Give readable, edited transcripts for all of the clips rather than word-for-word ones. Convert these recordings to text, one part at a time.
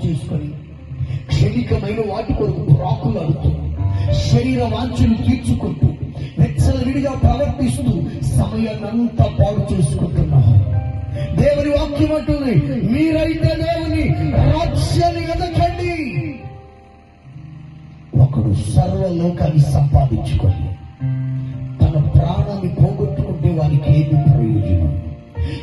చేసుకొని క్షణికమైన వాటి కొరకు ప్రాకులాడుతూ శరీర వాంఛలు తీర్చుకుంటూ వెచ్చలవిడిగా ప్రవర్తిస్తూ సమయాన్ని అంతా పాడు చేసుకుంటున్నాం. దేవుని వాక్యం అంటుంది, మీరైతే దేవుని రాజ్యాన్ని వెతకండి. ఒకడు సర్వలోకాన్ని సంపాదించుకొని తన ప్రాణాన్ని పోగొట్టుకుంటే వారికి ఏమి ప్రయోజనం?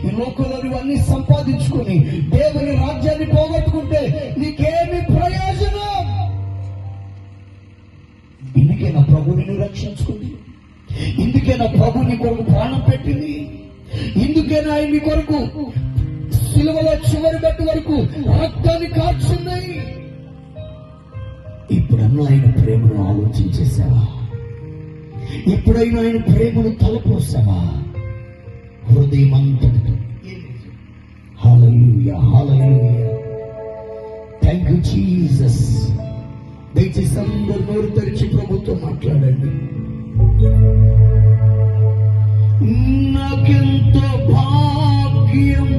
ఈ లోకంలో అన్ని సంపాదించుకొని దేవుని రాజ్యాన్ని పోగొట్టుకుంటే నీకేమి ప్రయోజనం? ఇందుకే నా ప్రభు నిన్ను రక్షించుకుంది, ఇందుకే నా ప్రభు నీ కొరకు ప్రాణం పెట్టింది, ఇందుకేనా ఆయన నీ కొరకు సిలువలో చివరి గట్టు వరకు రక్తాన్ని కార్చింది. ఇప్పుడన్నా ఆయన ప్రేమను ఆలోచించేసావా? ఇప్పుడైనా ఆయన ప్రేమను తలపోసావా? హృదయం అంతటితో హల్లెలూయా, హల్లెలూయా, థాంక్ యూ జీసస్. దయచేసి అందరూ నోరు తెరిచి ప్రభుతో మాట్లాడండి. నాకెంతో భాగ్యం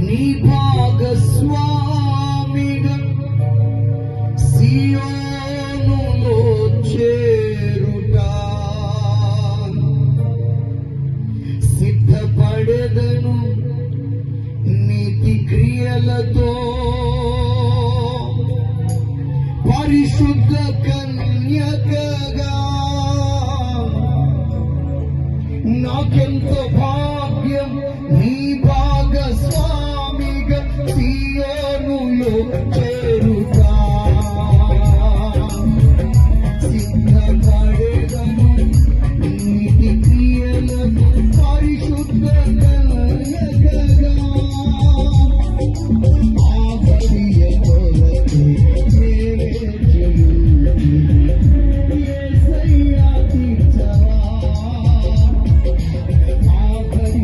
నీ భాగస్వామిగా సియోనులో చేరుట, సిద్ధపడెదను నీతి క్రియలతో పరిశుద్ధ కన్యకగా. నాకెంతో భాగ్యం నీ భాగస్వామిగా సియోనులో చేరుట, సిద్ధపడెదను నీతి క్రియలతో పరిశుద్ధ కన్యకగా. ఆగడియ కొరకు మేలే చేయును యేసయ్యా తీర్చవా. ఆగడియ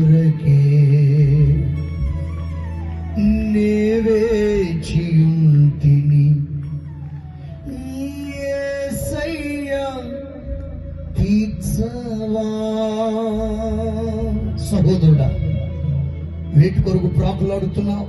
కొరకే నేవేచియుంటిని యేసయ్యా తీర్చవా. సహోదరుడా, వేటి కొరకు ప్రాకులాడుతున్నావు?